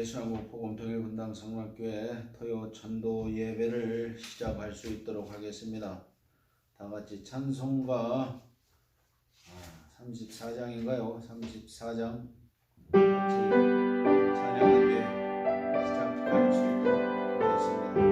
예수한국 복음통일 분당 성락교회 토요 전도 예배를 시작할 수 있도록 하겠습니다. 다 같이 찬송가 34장인가요? 34장 같이 찬양하게 시작할 수 있도록 하겠습니다.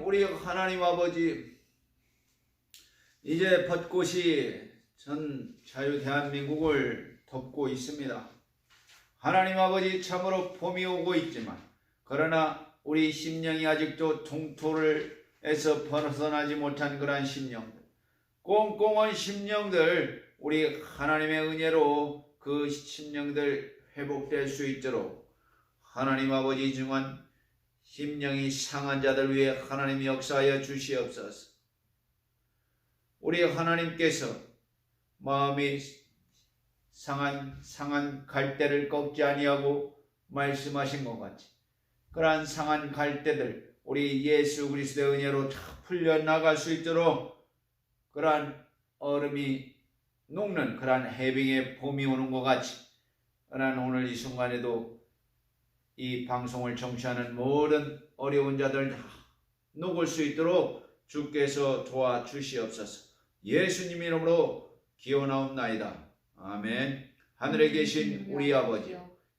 우리 하나님 아버지, 이제 벚꽃이 전 자유 대한민국을 덮고 있습니다. 하나님 아버지, 참으로 봄이 오고 있지만 그러나 우리 심령이 아직도 동토에서 벗어나지 못한 그러한 심령들, 꽁꽁한 심령들, 우리 하나님의 은혜로 그 심령들 회복될 수 있도록 하나님 아버지 중한 심령이 상한 자들 위해 하나님 역사하여 주시옵소서. 우리 하나님께서 마음이 상한 갈대를 꺾지 아니하고 말씀하신 것 같이 그러한 상한 갈대들 우리 예수 그리스도의 은혜로 다 풀려나갈 수 있도록 그러한 얼음이 녹는 그러한 해빙의 봄이 오는 것 같이 그러한 오늘 이 순간에도 이 방송을 청취하는 모든 어려운 자들 다 녹을 수 있도록 주께서 도와주시옵소서. 예수님 이름으로 기원하옵나이다. 아멘. 하늘에 계신 우리 아버지,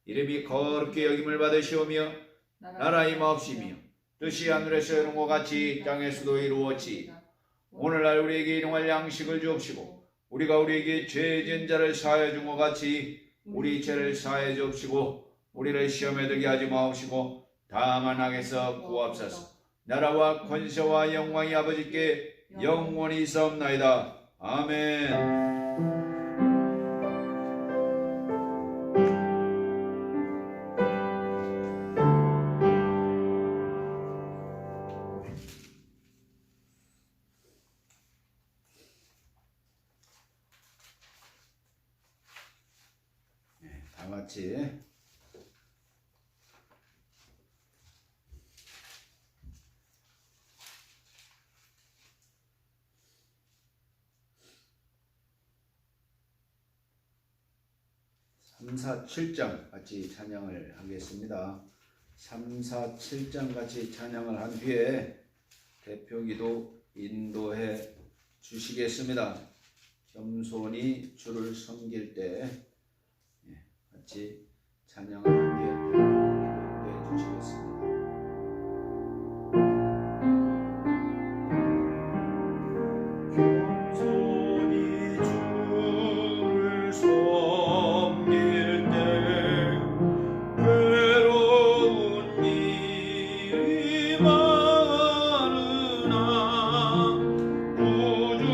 이름이 거룩히 여김을 받으시오며 나라 임하옵시며 뜻이 하늘에서 이룬 것 같이 땅에서도 이루어지이다. 오늘날 우리에게 일용할 양식을 주옵시고 우리가 우리에게 죄 지은 자를 사하여 준 것 같이 우리 죄를 사하여 주옵시고 우리를 시험에 들게 하지 마옵시고 다만 악에서 구하옵소서. 나라와 권세와 영광이 아버지께 영원히 있사옵나이다. 아멘. 다 같이 삼사 7장 같이 찬양을 하겠습니다. 3사 7장 같이 찬양을 한 뒤에 대표기도 인도해 주시겠습니다. 겸손히 주를 섬길 때 같이 찬양을 한 뒤에 대표기도 인도해 주시겠습니다. 많으나 구주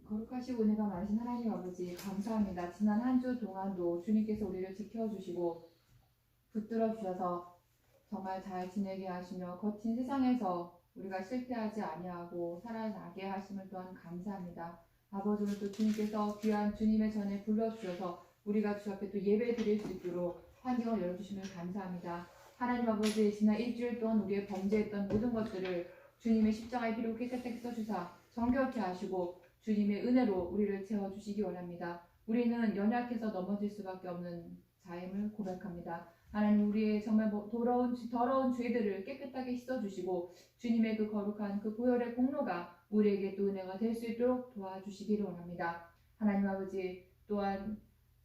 거룩하시고 은혜가 많으신 하나님 아버지 감사합니다. 지난 한 주 동안도 주님께서 우리를 지켜주시고 붙들어 주셔서 정말 잘 지내게 하시며 거친 세상에서 우리가 실패하지 아니하고 살아나게 하심을 또한 감사합니다. 아버지, 오늘 또 주님께서 귀한 주님의 전에 불러주셔서 우리가 주 앞에 또 예배 드릴 수 있도록 환경을 열어주심을 감사합니다. 하나님 아버지, 지난 일주일 동안 우리의 범죄했던 모든 것들을 주님의 십자가의 피로 깨끗하게 써주사 정결케 하시고 주님의 은혜로 우리를 채워주시기 원합니다. 우리는 연약해서 넘어질 수밖에 없는 자임을 고백합니다. 하나님, 우리의 정말 더러운 죄들을 깨끗하게 씻어주시고 주님의 그 거룩한 그 보혈의 공로가 우리에게 또 은혜가 될 수 있도록 도와주시기를 원합니다. 하나님 아버지, 또한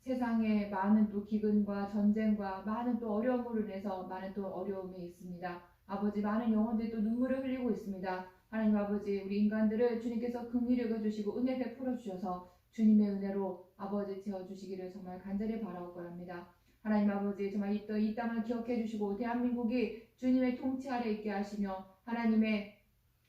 세상에 많은 또 기근과 전쟁과 많은 또 어려움으로 인해서 많은 또 어려움이 있습니다. 아버지, 많은 영혼들이 또 눈물을 흘리고 있습니다. 하나님 아버지, 우리 인간들을 주님께서 긍휼히 여겨주시고 은혜 베풀어 주셔서 주님의 은혜로 아버지 채워주시기를 정말 간절히 바라옵고 합니다. 하나님 아버지, 정말 이 땅을 기억해 주시고 대한민국이 주님의 통치 아래 있게 하시며 하나님의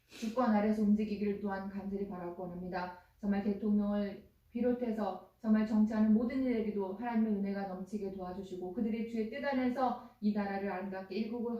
주권 아래서 움직이기를 또한 간절히 바라옵고 합니다. 정말 대통령을 비롯해서 정말 정치하는 모든 이들에게도 하나님의 은혜가 넘치게 도와주시고 그들의 주의 뜻 안에서 이 나라를 아름답게 이끌고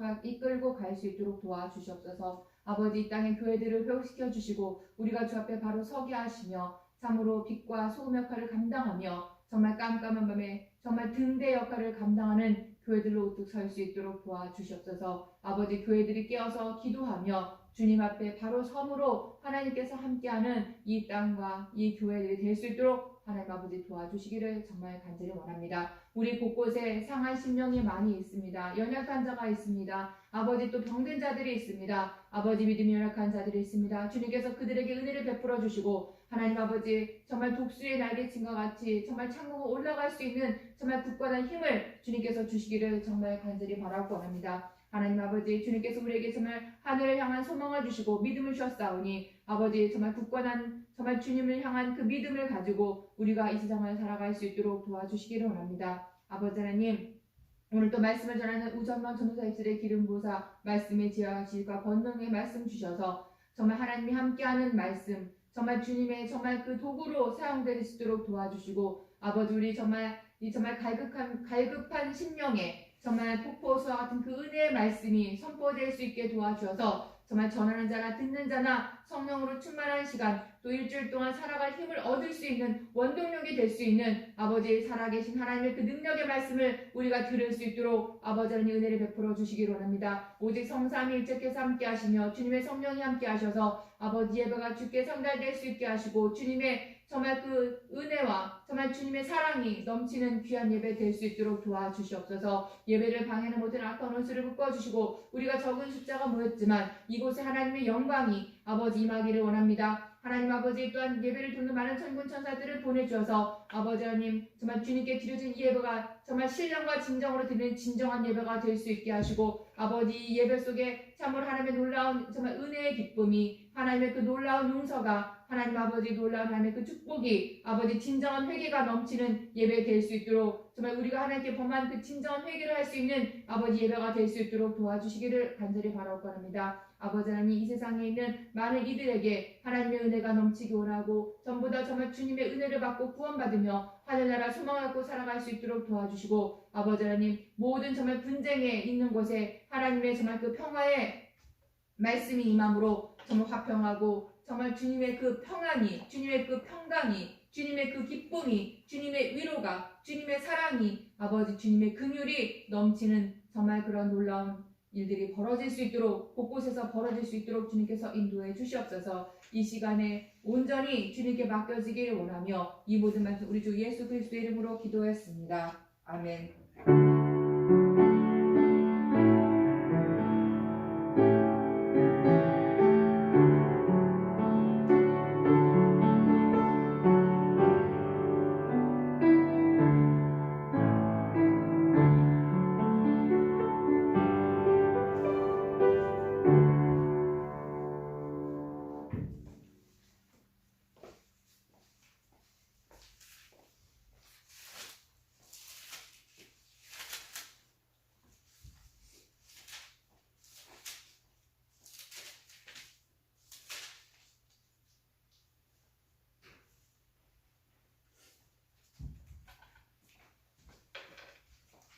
갈 수 있도록 도와주시옵소서. 아버지, 이 땅의 교회들을 회복시켜 주시고 우리가 주 앞에 바로 서게 하시며 참으로 빛과 소금 역할을 감당하며 정말 깜깜한 밤에 정말 등대 역할을 감당하는 교회들로 우뚝 설 수 있도록 도와주시옵소서. 아버지, 교회들이 깨어서 기도하며 주님 앞에 바로 섬으로 하나님께서 함께하는 이 땅과 이 교회들이 될 수 있도록 하나님 아버지 도와주시기를 정말 간절히 원합니다. 우리 곳곳에 상한 심령이 많이 있습니다. 연약한 자가 있습니다. 아버지, 또 병든 자들이 있습니다. 아버지, 믿음이 연약한 자들이 있습니다. 주님께서 그들에게 은혜를 베풀어 주시고 하나님 아버지, 정말 독수리의 날개침과 같이 정말 창공에 올라갈 수 있는 정말 굳건한 힘을 주님께서 주시기를 정말 간절히 바라고 원합니다. 하나님 아버지, 주님께서 우리에게 정말 하늘을 향한 소망을 주시고 믿음을 주셨사오니 아버지, 정말 굳건한 정말 주님을 향한 그 믿음을 가지고 우리가 이 세상을 살아갈 수 있도록 도와주시기를 원합니다. 아버지 하나님, 오늘 또 말씀을 전하는 우정만 전도사 입술의 기름 부으사 말씀의 지혜와 지식과 권능의 말씀 주셔서 정말 하나님이 함께하는 말씀, 정말 주님의 정말 그 도구로 사용될 수 있도록 도와주시고 아버지, 우리 정말 갈급한 심령에 정말 폭포수와 같은 그 은혜의 말씀이 선포될 수 있게 도와주셔서 정말 전하는 자나 듣는 자나 성령으로 충만한 시간, 또 일주일 동안 살아갈 힘을 얻을 수 있는 원동력이 될 수 있는 아버지의 살아계신 하나님의 그 능력의 말씀을 우리가 들을 수 있도록 아버지 하나님 은혜를 베풀어 주시기를 원합니다. 오직 성삼위 일체께서 함께 하시며 주님의 성령이 함께 하셔서 아버지 예배가 주께 상달될 수 있게 하시고 주님의 정말 그 은혜와 정말 주님의 사랑이 넘치는 귀한 예배 될 수 있도록 도와주시옵소서. 예배를 방해하는 모든 악한 원수를 묶어주시고 우리가 적은 숫자가 모였지만 이곳에 하나님의 영광이 아버지 임하기를 원합니다. 하나님 아버지 또한 예배를 드리는 많은 천군 천사들을 보내주어서 아버지 하나님 정말 주님께 드려진 이 예배가 정말 신령과 진정으로 드리는 진정한 예배가 될 수 있게 하시고 아버지 이 예배 속에 참으로 하나님의 놀라운 정말 은혜의 기쁨이 하나님의 그 놀라운 용서가 하나님 아버지 놀라운 하나님의 그 축복이 아버지 진정한 회개가 넘치는 예배 될 수 있도록 정말 우리가 하나님께 범한 그 진정한 회개를 할 수 있는 아버지 예배가 될 수 있도록 도와주시기를 간절히 바라옵고 합니다. 아버지 하나님 이 세상에 있는 많은 이들에게 하나님의 은혜가 넘치기 원하고 전부 다 정말 주님의 은혜를 받고 구원받으며 하늘나라 소망을 갖고 살아갈 수 있도록 도와주시고 아버지 하나님 모든 정말 분쟁에 있는 곳에 하나님의 정말 그 평화의 말씀이 임함으로 정말 화평하고 정말 주님의 그 평안이 주님의 그 평강이 주님의 그 기쁨이 주님의 위로가 주님의 사랑이 아버지 주님의 긍휼이 넘치는 정말 그런 놀라운 일들이 벌어질 수 있도록 곳곳에서 벌어질 수 있도록 주님께서 인도해 주시옵소서. 이 시간에 온전히 주님께 맡겨지기를 원하며 이 모든 말씀 우리 주 예수 그리스도의 이름으로 기도했습니다. 아멘.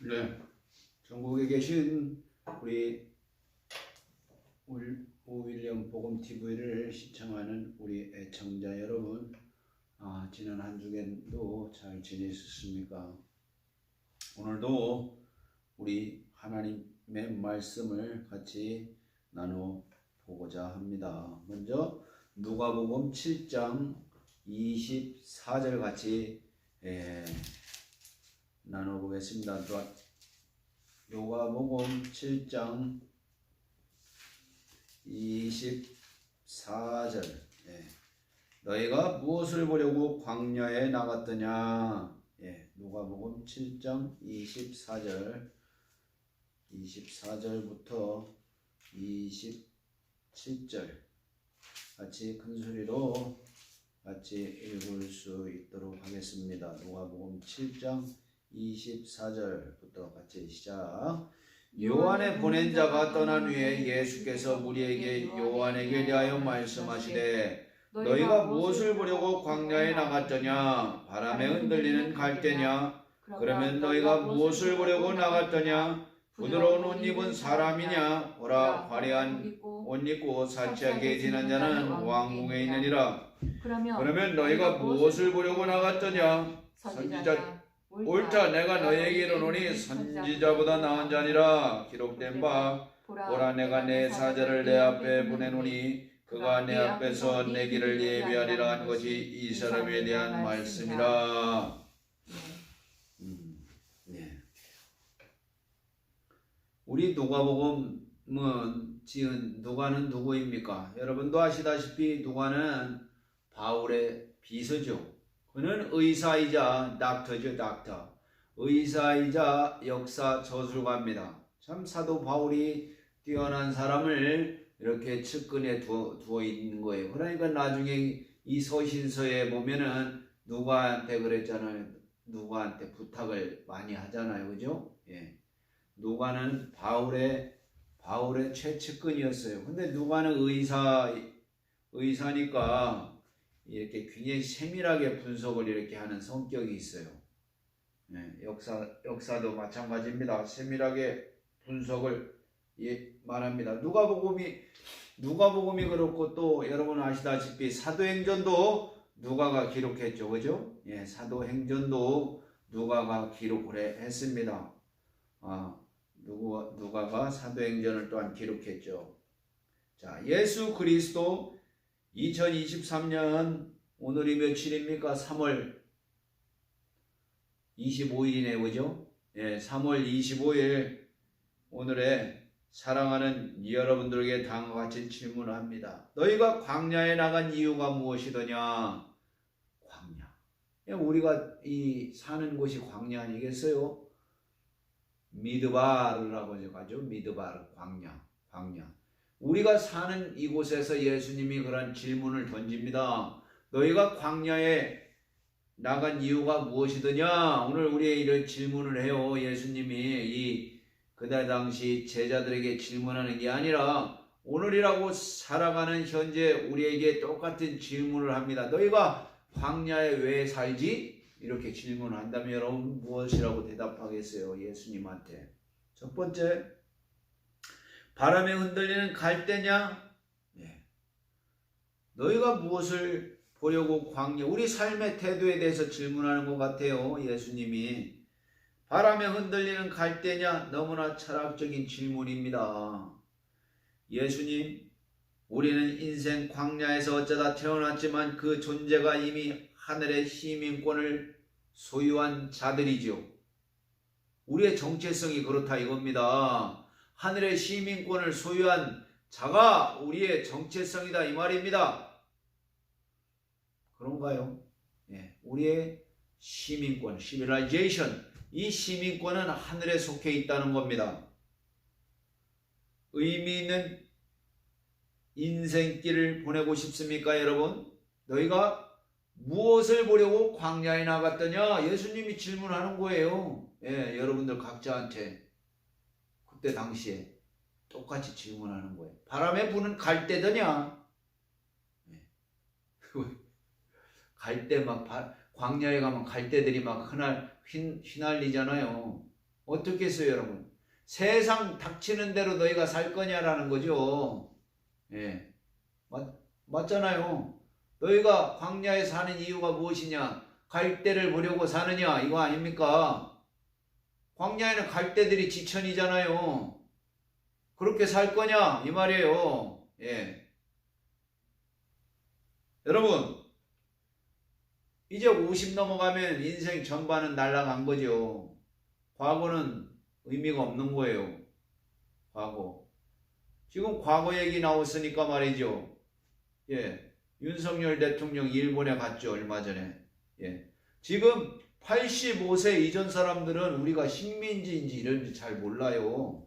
네, 전국에 계신 우리 오윌리엄 복음 TV를 시청하는 우리 애청자 여러분, 지난 한 주간도 잘 지내셨습니까? 오늘도 우리 하나님의 말씀을 같이 나눠 보고자 합니다. 먼저 누가복음 7장 24절 같이 나눠보겠습니다. 누가복음 7장 24절. 너희가 무엇을 보려고 광야에 나갔더냐? 누가복음 7장 24절부터 27절 같이 큰 소리로 같이 읽을 수 있도록 하겠습니다. 누가복음 7장 24절부터 같이 시작. 요한의 보낸 자가 떠난 후에 예수께서 무리에게 요한에게 대하여 말씀하시되 너희가 무엇을 보려고 광야에 나갔더냐? 바람에 흔들리는 갈대냐? 그러면 너희가 무엇을 보려고 나갔더냐? 부드러운 옷 입은 사람이냐? 보라, 화려한 옷 입고 사치하게 지난 자는 왕궁에 있느니라. 그러면 너희가 무엇을 보려고 나갔더냐? 선지자. 옳다, 내가 너희에게 이르노니 선지자보다 나은 자니라. 기록된 바 보라, 내가 내 사자를 내 앞에 보내노니 그가 내 앞에서 내 길을 예비하리라 한 것이 이 사람에 대한 말씀이라. 우리 누가복음은 지은 누가는 누구입니까? 여러분도 아시다시피 누가는 바울의 비서죠. 그는 의사이자 닥터죠, 닥터. 의사이자 역사 저술가입니다. 참 사도 바울이 뛰어난 사람을 이렇게 측근에 두어 있는 거예요. 그러니까 나중에 이 서신서에 보면은 누가한테 그랬잖아요. 누가한테 부탁을 많이 하잖아요, 그죠? 누가는 바울의 최측근이었어요. 근데 누가는 의사니까 이렇게 굉장히 세밀하게 분석을 이렇게 하는 성격이 있어요. 역사도 마찬가지입니다. 세밀하게 분석을 말합니다. 누가복음이 그렇고 또 여러분 아시다시피 사도행전도 누가가 기록했죠, 그죠? 사도행전도 누가가 기록을 했습니다. 누가가 사도행전을 또한 기록했죠. 자, 예수 그리스도 2023년 오늘이 며칠입니까? 3월 25일이네요, 그죠? 3월 25일 오늘의 사랑하는 여러분들에게 다음과 같이 질문합니다. 너희가 광야에 나간 이유가 무엇이더냐? 광야. 우리가 이 사는 곳이 광야 아니겠어요? 미드바르라고 하죠. 미드바르, 광야. 우리가 사는 이곳에서 예수님이 그런 질문을 던집니다. 너희가 광야에 나간 이유가 무엇이더냐? 오늘 우리의 이런 질문을 해요. 예수님이 그날 당시 제자들에게 질문하는 게 아니라 오늘이라고 살아가는 현재 우리에게 똑같은 질문을 합니다. 너희가 광야에 왜 살지? 이렇게 질문한다면 여러분 무엇이라고 대답하겠어요? 예수님한테. 첫 번째, 바람에 흔들리는 갈대냐? 네. 너희가 무엇을 보려고 광야, 우리 삶의 태도에 대해서 질문하는 것 같아요. 예수님이. 바람에 흔들리는 갈대냐? 너무나 철학적인 질문입니다. 예수님, 우리는 인생 광야에서 어쩌다 태어났지만 그 존재가 이미 하늘의 시민권을 소유한 자들이죠. 우리의 정체성이 그렇다 이겁니다. 하늘의 시민권을 소유한 자가 우리의 정체성이다 이 말입니다. 그런가요? 예, 우리의 시민권, civilization, 이 시민권은 하늘에 속해 있다는 겁니다. 의미 있는 인생길을 보내고 싶습니까, 여러분? 너희가 무엇을 보려고 광야에 나갔더냐? 예수님이 질문하는 거예요. 예, 여러분들 각자한테 그때 당시에 똑같이 질문하는 거예요. 바람에 부는 갈대더냐? 예. 갈대 막 광야에 가면 갈대들이 막 휘날리잖아요. 어떻게 했어요, 여러분? 세상 닥치는 대로 너희가 살 거냐라는 거죠. 예, 맞잖아요. 너희가 광야에 사는 이유가 무엇이냐? 갈대를 보려고 사느냐? 이거 아닙니까? 광야에는 갈대들이 지천이잖아요. 그렇게 살 거냐? 이 말이에요. 예. 여러분, 이제 50 넘어가면 인생 전반은 날아간 거죠. 과거는 의미가 없는 거예요. 과거. 지금 과거 얘기 나왔으니까 말이죠. 예. 윤석열 대통령 일본에 갔죠. 얼마 전에. 예. 지금 85세 이전 사람들은 우리가 식민지인지 이런지 잘 몰라요.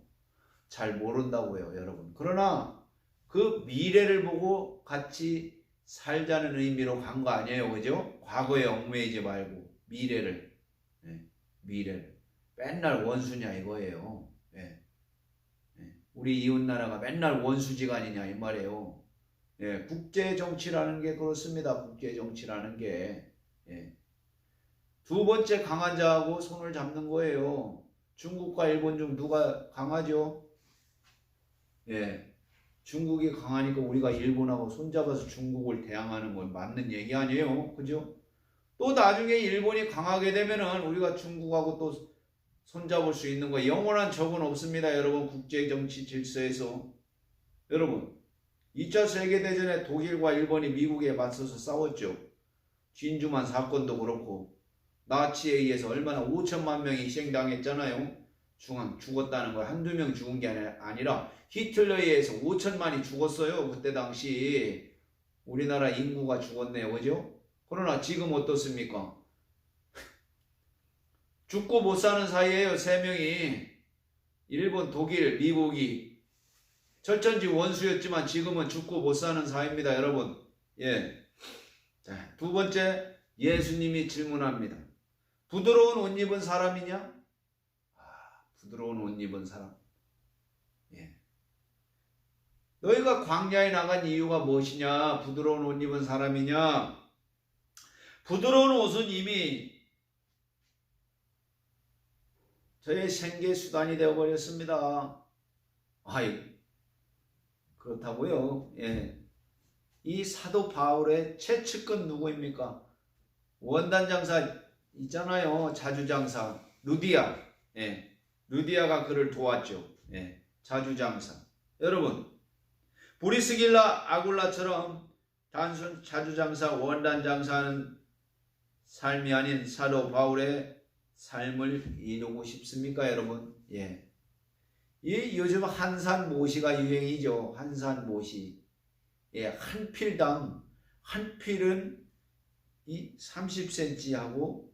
잘 모른다고요, 여러분. 그러나 그 미래를 보고 같이 살자는 의미로 간 거 아니에요, 그죠? 과거에 얽매이지 말고 미래를, 예, 미래를. 맨날 원수냐 이거예요. 예. 예. 우리 이웃 나라가 맨날 원수지간이냐 이 말이에요. 예, 국제 정치라는 게 그렇습니다. 국제 정치라는 게. 예. 두 번째 강한 자하고 손을 잡는 거예요. 중국과 일본 중 누가 강하죠? 예. 중국이 강하니까 우리가 일본하고 손잡아서 중국을 대항하는 건 맞는 얘기 아니에요. 그죠? 또 나중에 일본이 강하게 되면은 우리가 중국하고 또 손잡을 수 있는 거 영원한 적은 없습니다. 여러분, 국제 정치 질서에서. 여러분, 2차 세계대전에 독일과 일본이 미국에 맞서서 싸웠죠. 진주만 사건도 그렇고 나치에 의해서 얼마나 5천만 명이 희생당했잖아요. 죽었다는 걸 한두 명 죽은 게 아니라 히틀러에 의해서 5천만이 죽었어요. 그때 당시 우리나라 인구가 죽었네요. 그죠? 그러나 지금 어떻습니까? 죽고 못 사는 사이에요. 3명이. 일본, 독일, 미국이 철천지 원수였지만 지금은 죽고 못 사는 사이입니다. 여러분. 예. 자, 두 번째, 예수님이 질문합니다. 부드러운 옷 입은 사람이냐? 부드러운 옷 입은 사람. 예. 너희가 광야에 나간 이유가 무엇이냐? 부드러운 옷 입은 사람이냐? 부드러운 옷은 이미 저의 생계 수단이 되어버렸습니다. 그렇다고요. 예. 이 사도 바울의 최측근 누구입니까? 원단 장사 있잖아요. 자주장사 루디아. 예. 루디아가 그를 도왔죠. 예. 자주장사. 여러분, 브리스길라 아굴라처럼 단순 자주장사 원단 장사하는 삶이 아닌 사도 바울의 삶을 이루고 싶습니까, 여러분? 예. 이 요즘 한산 모시가 유행이죠. 한산 모시. 예, 한 필당, 한 필은 이 30cm하고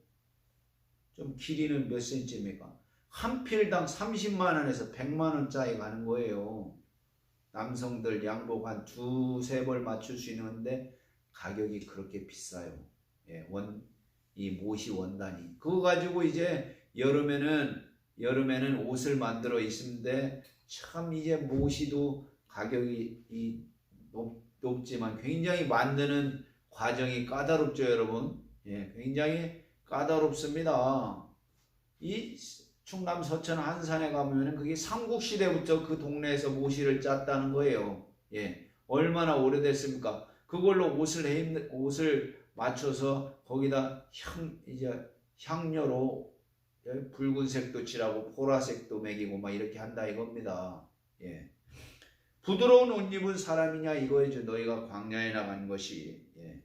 좀 길이는 몇 cm입니까? 한 필당 30만 원에서 100만 원짜리 가는 거예요. 남성들 양복 한 두세 벌 맞출 수 있는데 가격이 그렇게 비싸요. 예, 이 모시 원단이. 그거 가지고 이제 여름에는 옷을 만들어 있는데 참 이제 모시도 가격이 높지만 굉장히 만드는 과정이 까다롭죠, 여러분. 예, 굉장히 까다롭습니다. 이 충남 서천 한산에 가면은 그게 삼국시대부터 그 동네에서 모시를 짰다는 거예요. 예, 얼마나 오래됐습니까? 그걸로 옷을 맞춰서 거기다 향료로 붉은색도 칠하고 보라색도 매기고 막 이렇게 한다 이겁니다. 예. 부드러운 옷 입은 사람이냐 이거죠. 너희가 광야에 나간 것이. 예.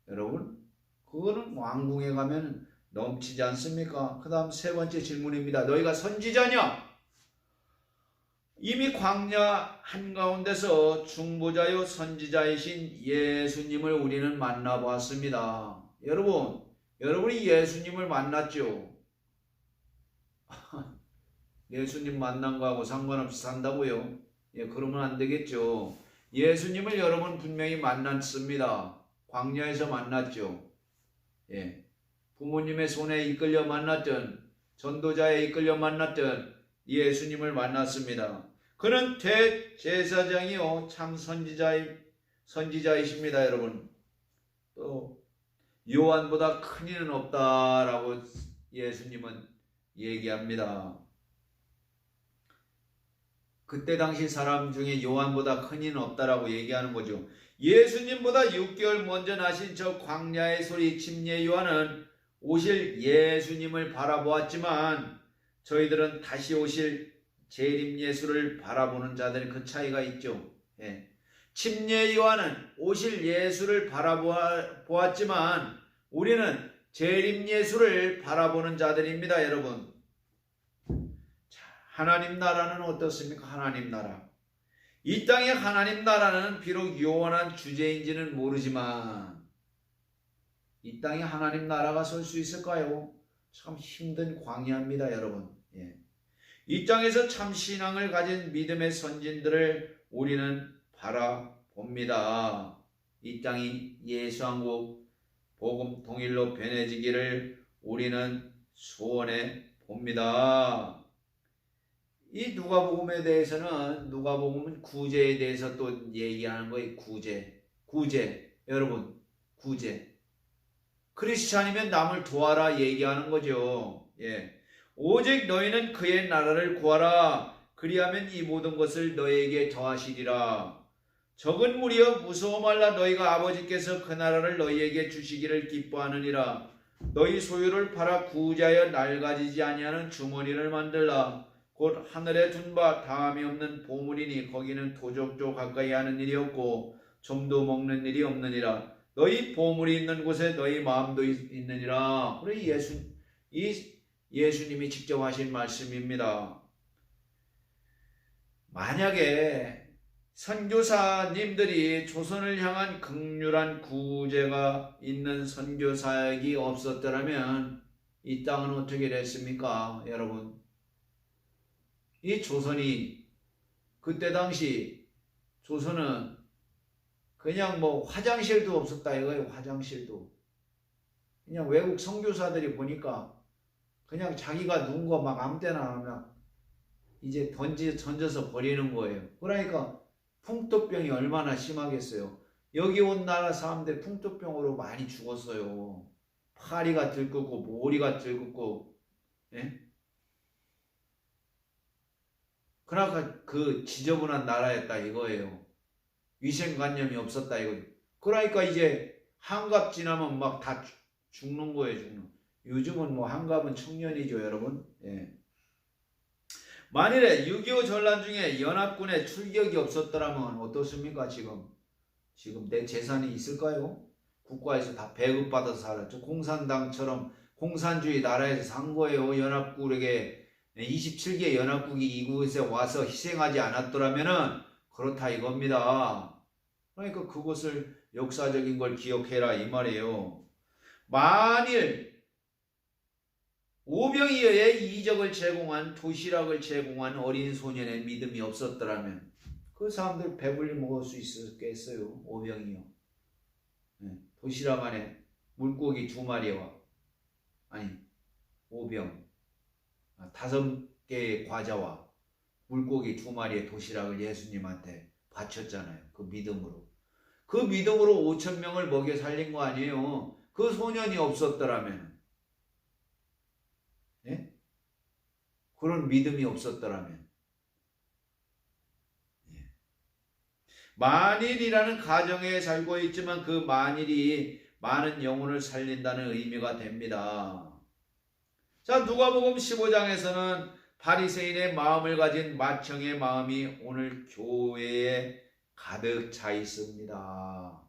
여러분, 그거는 왕궁에 가면 넘치지 않습니까? 그 다음 세 번째 질문입니다. 너희가 선지자냐? 이미 광야 한가운데서 중보자요 선지자이신 예수님을 우리는 만나보았습니다. 여러분이 예수님을 만났죠? 예수님 만난 거하고 상관없이 산다고요? 예, 그러면 안 되겠죠. 예수님을 여러분 분명히 만났습니다. 광야에서 만났죠. 예. 부모님의 손에 이끌려 만났던, 전도자에 이끌려 만났던 예수님을 만났습니다. 그는 대제사장이요 참 선지자이십니다, 여러분. 또 요한보다 큰 이는 없다라고 예수님은 얘기합니다. 그때 당시 사람 중에 요한보다 큰 이는 없다라고 얘기하는 거죠. 예수님보다 6개월 먼저 나신 저 광야의 소리 침례 요한은 오실 예수님을 바라보았지만 저희들은 다시 오실 재림 예수를 바라보는 자들의 그 차이가 있죠. 예. 침례 요한은 오실 예수를 바라보았지만 우리는 재림 예수를 바라보는 자들입니다, 여러분. 자, 하나님 나라는 어떻습니까? 하나님 나라. 이 땅의 하나님 나라는 비록 요원한 주제인지는 모르지만 이 땅에 하나님 나라가 설 수 있을까요? 참 힘든 광야입니다, 여러분. 예. 이 땅에서 참 신앙을 가진 믿음의 선진들을 우리는 바라봅니다. 이 땅이 예수왕국 복음 통일로 변해지기를 우리는 소원해 봅니다. 이 누가복음에 대해서는 누가복음은 구제에 대해서 또 얘기하는 거예요. 구제. 여러분, 구제. 크리스찬이면 남을 도와라 얘기하는 거죠. 예. 오직 너희는 그의 나라를 구하라. 그리하면 이 모든 것을 너희에게 더하시리라. 적은 무리여 무서워 말라. 너희가 아버지께서 그 나라를 너희에게 주시기를 기뻐하느니라. 너희 소유를 팔아 구제하여 낡아지지 아니하는 주머니를 만들라. 곧 하늘에 둔 바 다함이 없는 보물이니 거기는 도적도 가까이 하는 일이 없고 좀도 먹는 일이 없느니라. 너희 보물이 있는 곳에 너희 마음도 있느니라. 우리 예수님이 직접 하신 말씀입니다. 만약에 선교사님들이 조선을 향한 극률한 구제가 있는 선교사역이 없었더라면 이 땅은 어떻게 됐습니까, 여러분? 이 조선이 그때 당시 조선은 그냥 뭐 화장실도 없었다 이거예요. 화장실도. 그냥 외국 선교사들이 보니까 그냥 자기가 누군 거 막 아무 때나 하면 이제 던져서 버리는 거예요. 그러니까 풍토병이 얼마나 심하겠어요. 여기 온 나라 사람들 풍토병으로 많이 죽었어요. 파리가 들끓고 모리가 들끓고. 예? 그러니까 그 지저분한 나라였다 이거예요. 위생관념이 없었다 이거예요. 그러니까 이제 한갑 지나면 막 다 죽는 거예요. 요즘은 뭐 한갑은 청년이죠, 여러분. 예. 만일에 6.25 전란 중에 연합군의 출격이 없었더라면 어떻습니까? 지금 내 재산이 있을까요? 국가에서 다 배급받아서 살았죠. 공산당처럼 공산주의 나라에서 산 거예요. 연합군에게 27개 연합국이 이곳에 와서 희생하지 않았더라면은 그렇다 이겁니다. 그러니까 그것을 역사적인 걸 기억해라 이 말이에요. 만일 오병이어의 이적을 제공한 도시락을 제공한 어린 소년의 믿음이 없었더라면 그 사람들 배불리 먹을 수 있었겠어요. 오병이어. 도시락 안에 물고기 2마리와 아니 오병 5개의 과자와 물고기 2마리의 도시락을 예수님한테 바쳤잖아요. 그 믿음으로. 그 믿음으로 5,000명을 먹여 살린 거 아니에요. 그 소년이 없었더라면, 예? 그런 믿음이 없었더라면, 예. 만일이라는 가정에 살고 있지만 그 만일이 많은 영혼을 살린다는 의미가 됩니다. 자, 누가복음 15장에서는 바리새인의 마음을 가진 맏형의 마음이 오늘 교회에 가득 차 있습니다.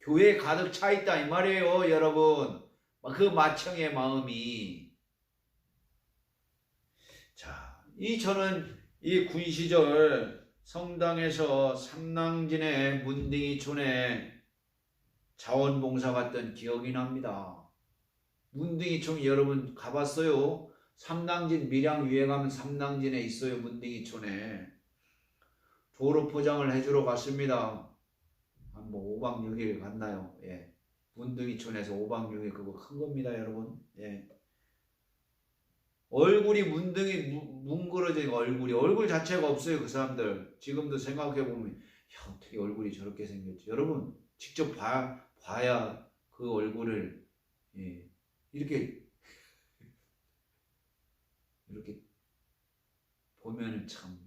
교회에 가득 차 있다 이 말이에요, 여러분. 그 맏형의 마음이. 자, 저는 이 군 시절 성당에서 삼낭진의 문딩이촌에 자원봉사 갔던 기억이 납니다. 문딩이촌 여러분 가봤어요? 삼낭진 밀양 위에 가면 삼낭진에 있어요. 문딩이촌에 도로 포장을 해주러 갔습니다. 한 5박 6일 갔나요? 예. 문딩이촌에서 5박 6일 그거 큰 겁니다, 여러분. 예. 얼굴이 문등이 뭉그러진 얼굴 자체가 없어요. 그 사람들 지금도 생각해보면 야, 어떻게 얼굴이 저렇게 생겼지. 여러분 직접 봐야 그 얼굴을 이렇게 보면은 참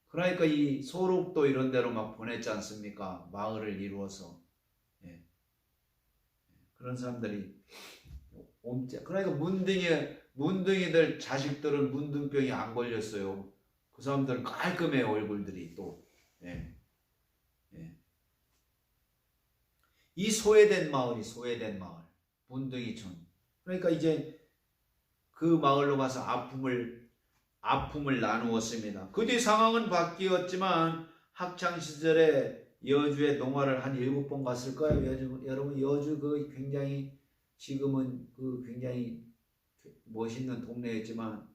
그러니까 이 소록도 이런 데로 막 보냈지 않습니까? 마을을 이루어서. 그런 사람들이 그러니까 문둥이들 자식들은 문둥병이 안 걸렸어요. 그 사람들은 깔끔해요. 얼굴들이 또. 이 소외된 마을 문둥이촌. 그러니까 이제 그 마을로 가서 아픔을 나누었습니다. 그 뒤 상황은 바뀌었지만 학창 시절에 여주에 농활을 한 7번 갔을 거예요. 여러분 여주 그 굉장히 지금은 그 굉장히 멋있는 동네였지만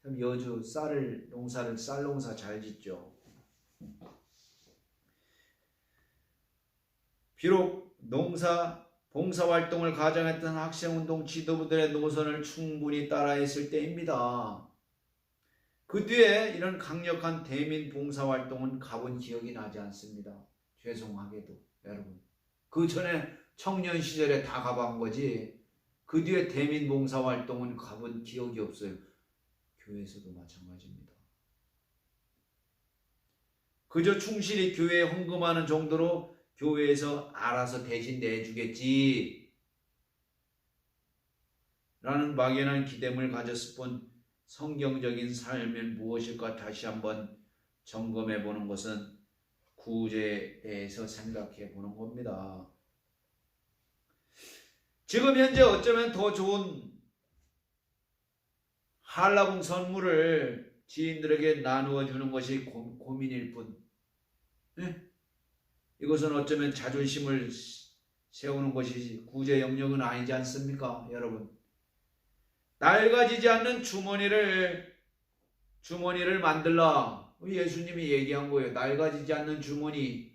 참 여주 쌀 농사 잘 짓죠. 비록 봉사활동을 가장했던 학생운동 지도부들의 노선을 충분히 따라했을 때입니다. 그 뒤에 이런 강력한 대민 봉사활동은 가본 기억이 나지 않습니다. 죄송하게도 여러분. 그 전에 청년 시절에 다 가본 거지 그 뒤에 대민 봉사활동은 가본 기억이 없어요. 교회에서도 마찬가지입니다. 그저 충실히 교회에 헌금하는 정도로 교회에서 알아서 대신 내주겠지 라는 막연한 기대감을 가졌을 뿐 성경적인 삶은 무엇일까 다시 한번 점검해 보는 것은 구제에 대해서 생각해 보는 겁니다. 지금 현재 어쩌면 더 좋은 한라봉 선물을 지인들에게 나누어 주는 것이 고민일 뿐. 이것은 어쩌면 자존심을 세우는 것이지 구제 영역은 아니지 않습니까, 여러분? 낡아지지 않는 주머니를 만들라. 예수님이 얘기한 거예요. 낡아지지 않는 주머니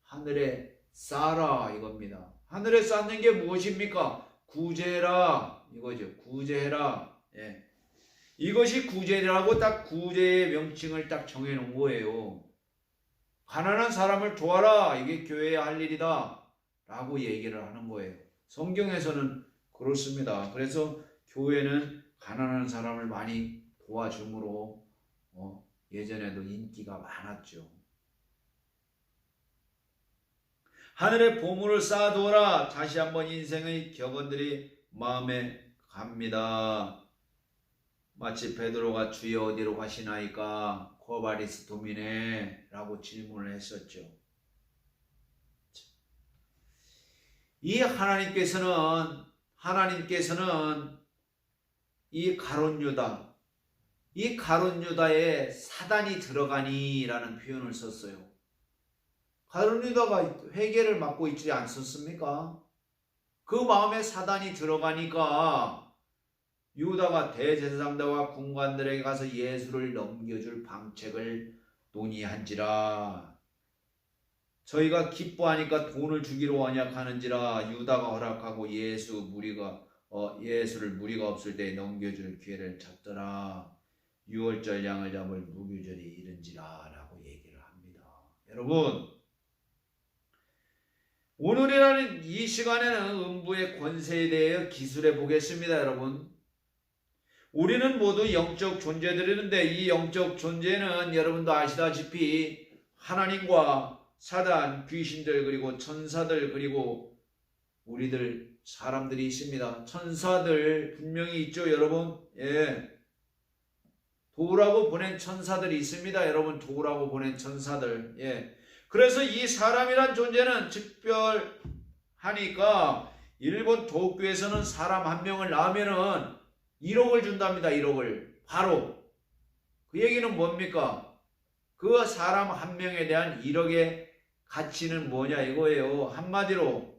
하늘에 쌓아라 이겁니다. 하늘에 쌓는 게 무엇입니까? 구제라 이거죠. 구제해라. 이것이 구제라고 딱 구제의 명칭을 딱 정해놓은 거예요. 가난한 사람을 도와라. 이게 교회의 할 일이다. 라고 얘기를 하는 거예요. 성경에서는 그렇습니다. 그래서 교회는 가난한 사람을 많이 도와줌으로 예전에도 인기가 많았죠. 하늘에 보물을 쌓아두어라. 다시 한번 인생의 격언들이 마음에 갑니다. 마치 베드로가 주여 어디로 가시나이까 코바리스 도미네 라고 질문을 했었죠. 이 하나님께서는 이 가룟 유다, 이 가룟 유다에 사단이 들어가니라는 표현을 썼어요. 가룟 유다가 회개를 맡고 있지 않습니까? 그 마음에 사단이 들어가니까 유다가 대제사장들과 군관들에게 가서 예수를 넘겨줄 방책을 논의한지라. 저희가 기뻐하니까 돈을 주기로 언약하는지라. 유다가 허락하고 예수를 무리가 없을 때 넘겨줄 기회를 찾더라. 6월절 양을 잡을 무교절이 이른지라 라고 얘기를 합니다. 여러분, 오늘이라는 이 시간에는 음부의 권세에 대해 기술해 보겠습니다. 여러분, 우리는 모두 영적 존재들인데 이 영적 존재는 여러분도 아시다시피 하나님과 사단, 귀신들, 그리고 천사들, 그리고 우리들 사람들이 있습니다. 천사들 분명히 있죠, 여러분. 예, 도우라고 보낸 천사들이 있습니다. 여러분, 도우라고 보낸 천사들. 예. 그래서 이 사람이란 존재는 특별하니까 일본 도쿄에서는 사람 한 명을 낳으면은 1억을 준답니다. 1억을. 바로. 그 얘기는 뭡니까? 그 사람 한 명에 대한 1억의 가치는 뭐냐 이거예요. 한마디로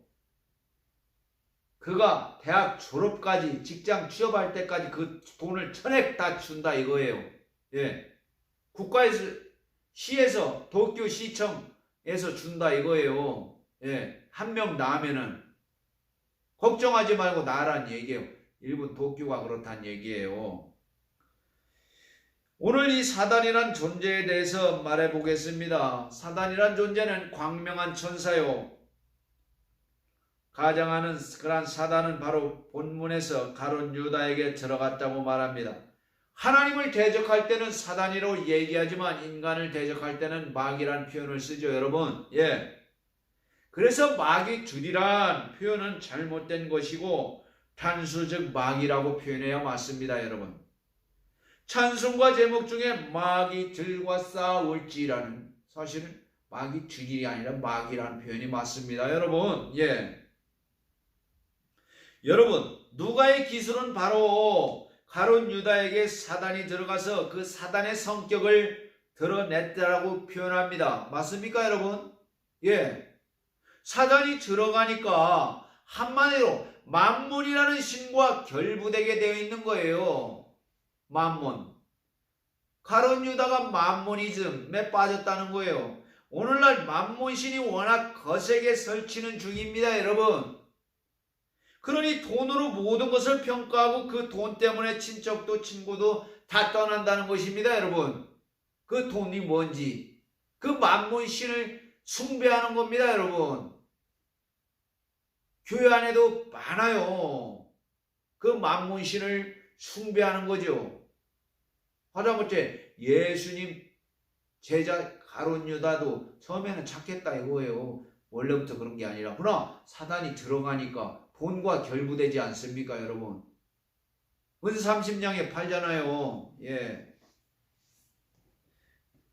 그가 대학 졸업까지, 직장 취업할 때까지 그 돈을 전액 다 준다 이거예요. 예. 국가에서, 시에서, 도쿄 시청에서 준다 이거예요. 예. 한 명 낳으면은 걱정하지 말고 낳으란 얘기예요. 일본 도쿄가 그렇단 얘기예요. 오늘 이 사단이란 존재에 대해서 말해 보겠습니다. 사단이란 존재는 광명한 천사요. 가장하는 그러한 사단은 바로 본문에서 가룟 유다에게 들어갔다고 말합니다. 하나님을 대적할 때는 사단이라고 얘기하지만 인간을 대적할 때는 마귀란 표현을 쓰죠, 여러분. 예. 그래서 마귀 줄이란 표현은 잘못된 것이고 단수 즉 마귀라고 표현해야 맞습니다, 여러분. 찬송가 제목 중에 마귀들과 싸울지라는, 사실은 마귀들이 아니라 마귀라는 표현이 맞습니다, 여러분. 예. 여러분, 누가의 기술은 바로 가룟 유다에게 사단이 들어가서 그 사단의 성격을 드러냈다라고 표현합니다. 맞습니까, 여러분? 예. 사단이 들어가니까 한마디로 만몬이라는 신과 결부되게 되어 있는 거예요. 만몬. 가룟 유다가 만몬이즘에 빠졌다는 거예요. 오늘날 만몬신이 워낙 거세게 설치는 중입니다, 여러분. 그러니 돈으로 모든 것을 평가하고 그 돈 때문에 친척도 친구도 다 떠난다는 것입니다, 여러분. 그 돈이 뭔지. 그 만몬신을 숭배하는 겁니다, 여러분. 교회 안에도 많아요. 그 만몬신을 숭배하는 거죠. 하다못해 예수님 제자 가룟 유다도 처음에는 착했다 이거예요. 원래부터 그런 게 아니라. 그러나 사단이 들어가니까 돈과 결부되지 않습니까, 여러분? 은 30냥에 팔잖아요. 예.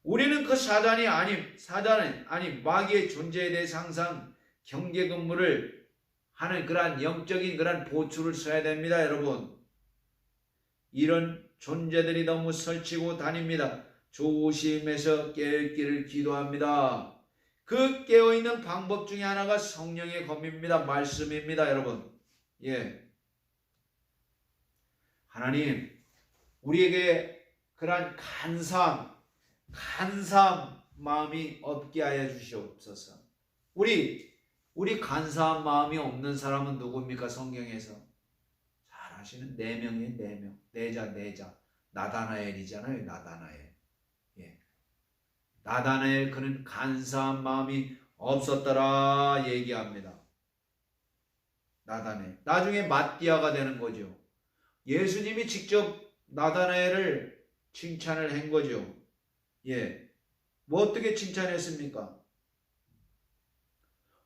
우리는 그 사단이 아닌 마귀의 존재에 대해서 항상 경계 근무를 하는 그러한 영적인 그러한 보초를 써야 됩니다, 여러분. 이런 존재들이 너무 설치고 다닙니다. 조심해서 깨어있기를 기도합니다. 그 깨어있는 방법 중에 하나가 성령의 검입니다. 말씀입니다, 여러분. 예. 하나님, 우리에게 그러한 간사함 마음이 없게 하여 주시옵소서. 우리 간사한 마음이 없는 사람은 누굽니까? 성경에서 잘 아시는 4명이에요. 4명. 네자. 나다나엘이잖아요. 나다나엘. 예. 나다나엘 그는 간사한 마음이 없었더라 얘기합니다. 나다나엘. 나중에 마띠아가 되는 거죠. 예수님이 직접 나다나엘을 칭찬을 한 거죠. 예. 뭐 어떻게 칭찬했습니까?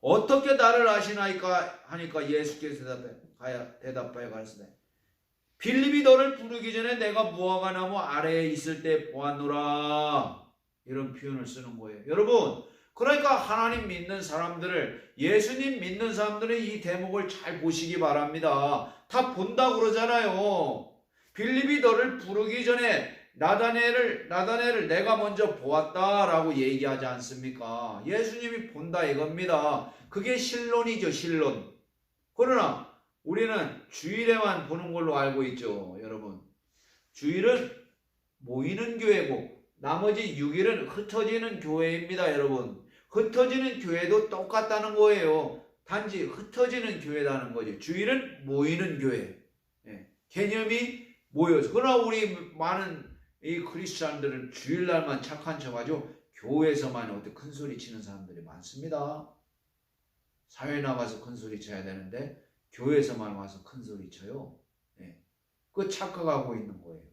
어떻게 나를 아시나이까 하니까 예수께서 대답하여 가르치되 빌립이 너를 부르기 전에 내가 무화과 나무 아래에 있을 때 보았노라. 이런 표현을 쓰는 거예요. 여러분, 그러니까 하나님 믿는 사람들을, 예수님 믿는 사람들은 이 대목을 잘 보시기 바랍니다. 다 본다고 그러잖아요. 빌립이 너를 부르기 전에 나다나엘을 내가 먼저 보았다라고 얘기하지 않습니까? 예수님이 본다 이겁니다. 그게 신론이죠, 신론. 그러나 우리는 주일에만 보는 걸로 알고 있죠, 여러분. 주일은 모이는 교회고 나머지 6일은 흩어지는 교회입니다, 여러분. 흩어지는 교회도 똑같다는 거예요. 단지 흩어지는 교회라는 거죠. 주일은 모이는 교회. 개념이 모여서. 그러나 우리 많은 이 크리스찬들은 주일날만 착한 척하죠. 교회에서만 어디 큰 소리 치는 사람들이 많습니다. 사회 나가서 큰 소리 쳐야 되는데 교회에서만 와서 큰 소리 쳐요. 그 착각하고 있는 거예요.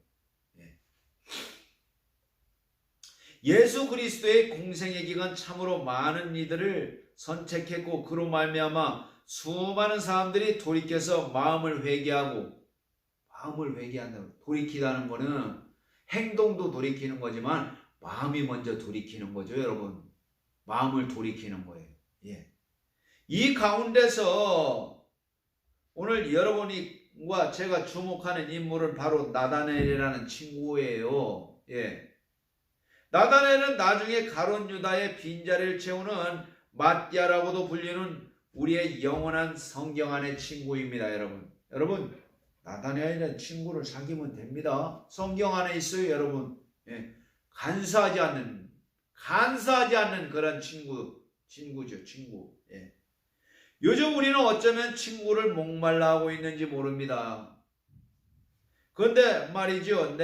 예수 그리스도의 공생의 기간 참으로 많은 이들을 선택했고 그로 말미암아 수많은 사람들이 돌이켜서 마음을 회개한다고. 돌이키다는 거는 행동도 돌이키는 거지만 마음이 먼저 돌이키는 거죠, 여러분. 마음을 돌이키는 거예요. 이 가운데서 오늘 여러분과 제가 주목하는 인물은 바로 나다나엘이라는 친구예요. 나다나엘은 나중에 가룟 유다의 빈자리를 채우는 마띠아라고도 불리는 우리의 영원한 성경 안의 친구입니다, 여러분. 여러분, 나다나엘이라는 친구를 사귀면 됩니다. 성경 안에 있어요, 여러분. 간사하지 않는 그런 친구죠, 친구. 요즘 우리는 어쩌면 친구를 목말라 하고 있는지 모릅니다. 그런데 말이죠,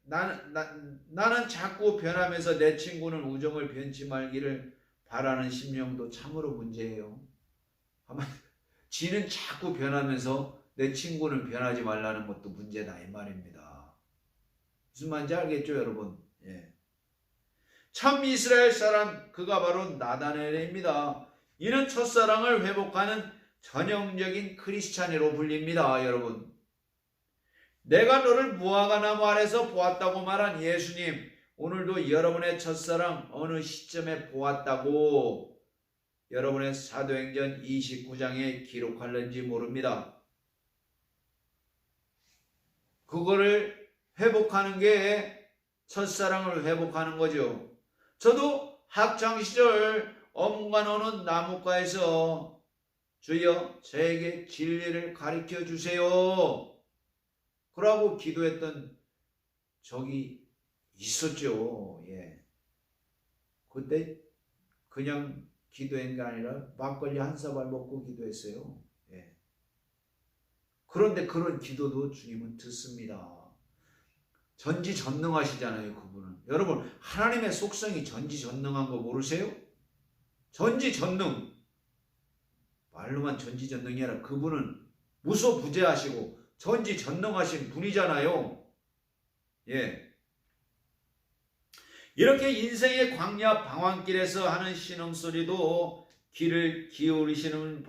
나는 자꾸 변하면서 내 친구는 우정을 변치 말기를 바라는 심령도 참으로 문제예요. 지는 자꾸 변하면서 내 친구는 변하지 말라는 것도 문제다 이 말입니다. 무슨 말인지 알겠죠, 여러분? 참 이스라엘 사람, 그가 바로 나다나엘입니다. 이는 첫사랑을 회복하는 전형적인 크리스찬으로 불립니다, 여러분. 내가 너를 무화과 나무 아래서 보았다고 말한 예수님, 오늘도 여러분의 첫사랑 어느 시점에 보았다고 여러분의 사도행전 29장에 기록할는지 모릅니다. 그거를 회복하는 게 첫사랑을 회복하는 거죠. 저도 학창시절 엄과 노는 나무가에서 주여 저에게 진리를 가르쳐 주세요 그러고 기도했던 적이 있었죠. 그때 그냥 기도한 게 아니라 막걸리 한 사발 먹고 기도했어요. 그런데 그런 기도도 주님은 듣습니다. 전지전능하시잖아요, 그분은. 여러분, 하나님의 속성이 전지전능한 거 모르세요? 전지전능. 말로만 전지전능이 아니라 그분은 무소부재하시고 전지전능하신 분이잖아요. 이렇게 인생의 광야 방황길에서 하는 신음소리도 귀를 기울이시는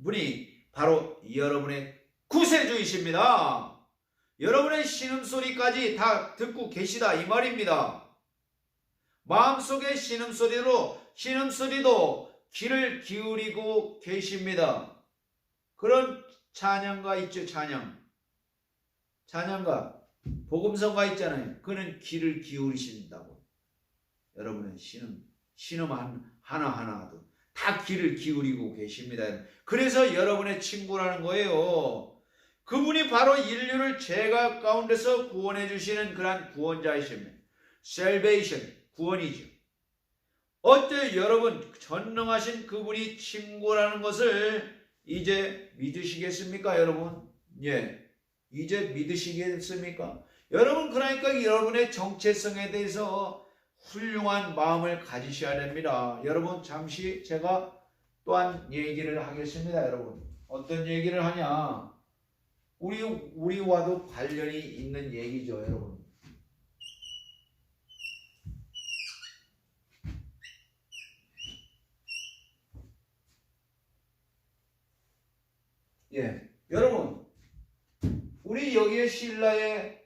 분이 바로 여러분의 구세주이십니다. 여러분의 신음소리까지 다 듣고 계시다 이 말입니다. 마음속의 신음소리도 귀를 기울이고 계십니다. 그런 찬양가 있죠, 찬양가 복음성가 있잖아요. 그는 귀를 기울이신다고. 여러분의 신음 하나하나도 다 귀를 기울이고 계십니다. 그래서 여러분의 친구라는 거예요. 그분이 바로 인류를 죄악 가운데서 구원해 주시는 그러한 구원자이십니다. Salvation, 구원이죠. 어때요, 여러분? 전능하신 그분이 친구라는 것을 이제 믿으시겠습니까, 여러분? 이제 믿으시겠습니까? 여러분, 그러니까 여러분의 정체성에 대해서 훌륭한 마음을 가지셔야 됩니다. 여러분, 잠시 제가 또한 얘기를 하겠습니다, 여러분. 어떤 얘기를 하냐? 우리와도 관련이 있는 얘기죠, 여러분. 여러분, 우리 여기에 신라의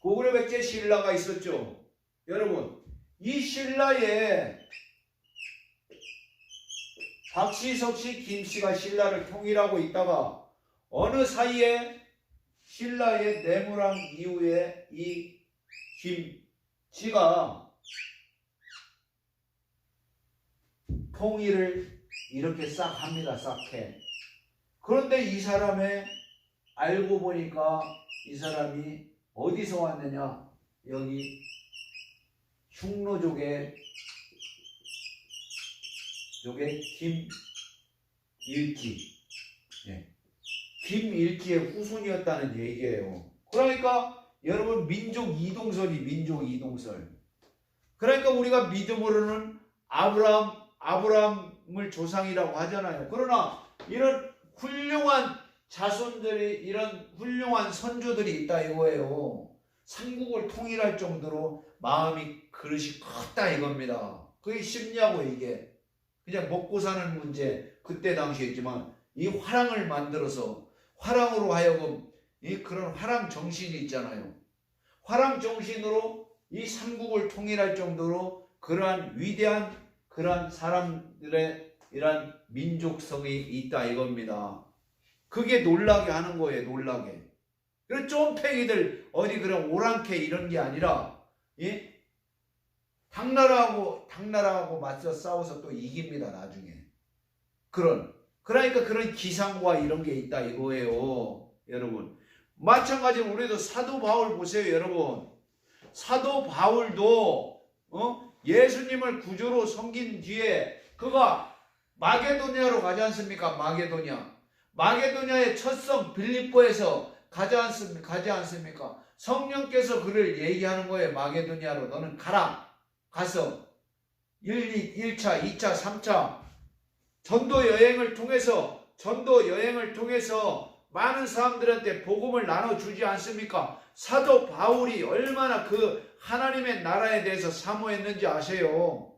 고구려백제 신라가 있었죠. 여러분, 이 신라의 박시석 씨, 김 씨가 신라를 통일하고 있다가 어느 사이에 신라의 내무랑 이후에 이 김 씨가 통일을 이렇게 싹 합니다. 싹 해. 그런데 이 사람의 알고 보니까 이 사람이 어디서 왔느냐? 여기 흉노족의 김일기, 김일기의 후손이었다는 얘기예요. 그러니까 여러분 민족 이동설이 민족 이동설. 그러니까 우리가 믿음으로는 아브라함을 조상이라고 하잖아요. 그러나 이런 훌륭한 자손들이, 이런 훌륭한 선조들이 있다 이거예요. 삼국을 통일할 정도로 마음이 그릇이 컸다 이겁니다. 그게 쉽냐고 이게. 그냥 먹고 사는 문제 그때 당시였지만 이 화랑을 만들어서 화랑으로 하여금 이 그런 화랑 정신이 있잖아요. 화랑 정신으로 이 삼국을 통일할 정도로 그러한 위대한 그러한 사람들의 이러한 민족성이 있다 이겁니다. 그게 놀라게 하는 거예요. 놀라게. 그런 쫌팽이들 어디 그런 오랑캐 이런 게 아니라 당나라하고 맞서 싸워서 또 이깁니다. 나중에. 그러니까 그런 기상과 이런 게 있다 이거예요. 여러분. 마찬가지로 우리도 사도 바울 보세요. 여러분. 사도 바울도 예수님을 구주로 섬긴 뒤에 그가 마게도냐로 가지 않습니까? 마게도냐의 첫 성 빌립보에서 가지 않습니까? 성령께서 그를 얘기하는 거예요. 마게도냐로 너는 가라. 가서 1차, 2차, 3차 전도 여행을 통해서 많은 사람들한테 복음을 나눠주지 않습니까? 사도 바울이 얼마나 그 하나님의 나라에 대해서 사모했는지 아세요?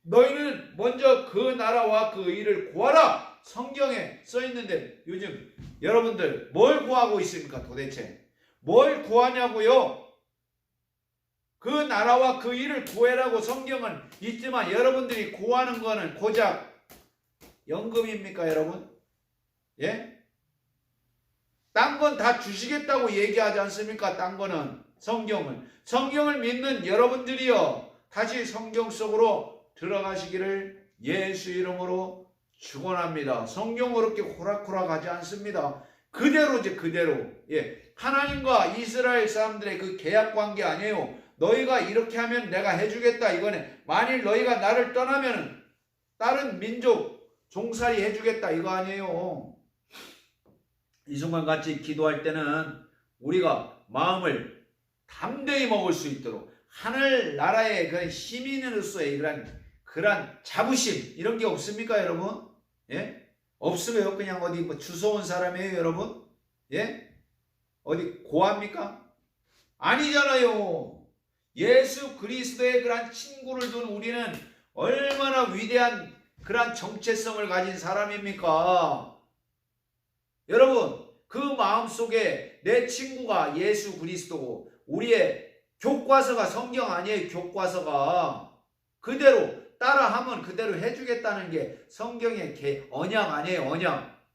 너희는 먼저 그 나라와 그 의를 구하라. 성경에 써있는데 요즘 여러분들 뭘 구하고 있습니까? 도대체 뭘 구하냐고요? 그 나라와 그 일을 구해라고 성경은 있지만 여러분들이 구하는 거는 고작 연금입니까 여러분? 예? 딴 건 다 주시겠다고 얘기하지 않습니까? 딴 거는 성경을 믿는 여러분들이요 다시 성경 속으로 들어가시기를 예수 이름으로 축원합니다. 성경 그렇게 호락호락하지 않습니다. 그대로지 그대로. 하나님과 이스라엘 사람들의 그 계약 관계 아니에요. 너희가 이렇게 하면 내가 해주겠다 이거네. 만일 너희가 나를 떠나면 다른 민족 종살이 해주겠다 이거 아니에요. 이 순간 같이 기도할 때는 우리가 마음을 담대히 먹을 수 있도록 하늘나라의 그런 시민으로서의 그런 자부심 이런 게 없습니까 여러분? 없으면 그냥 어디 주워온 사람이에요 여러분? 어디 고합니까? 아니잖아요. 예수 그리스도의 그런 친구를 둔 우리는 얼마나 위대한 그런 정체성을 가진 사람입니까? 여러분 그 마음속에 내 친구가 예수 그리스도고 언약의 교과서가 성경 아니에요. 교과서가 그대로 따라하면 그대로 해주겠다는 게 성경의 언약 아니에요.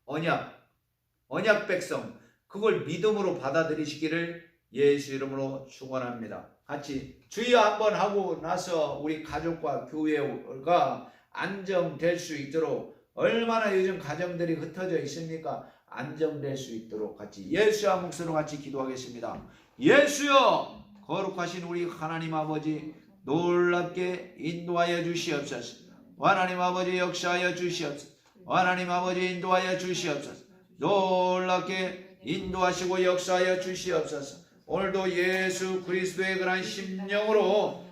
언약 백성 그걸 믿음으로 받아들이시기를 예수 이름으로 축원합니다. 같이 주여 한번 하고 나서 우리 가족과 교회가 안정될 수 있도록 얼마나 요즘 가정들이 흩어져 있습니까? 안정될 수 있도록 같이 예수와 목소리로 같이 기도하겠습니다. 예수여 거룩하신 우리 하나님 아버지 놀랍게 인도하여 주시옵소서. 하나님 아버지 역사하여 주시옵소서. 하나님 아버지 인도하여 주시옵소서. 놀랍게 인도하시고 역사하여 주시옵소서. 오늘도 예수 그리스도의 그런 심령으로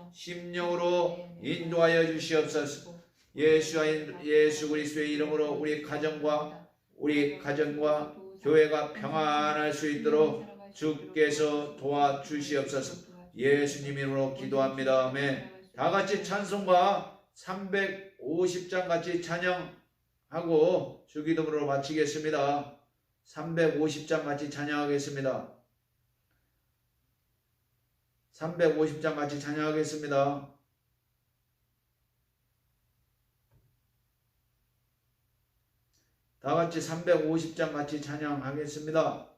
인도하여 주시옵소서. 예수 그리스도의 이름으로 우리 가정과 교회가 평안할 수 있도록 주께서 도와주시옵소서. 예수님 이름으로 기도합니다. 아멘. 다 같이 찬송가 350장 같이 찬양하고 주기도문으로 마치겠습니다. 350장 같이 찬양하겠습니다. 350장 같이 찬양하겠습니다. 다 같이 350장 같이 찬양하겠습니다.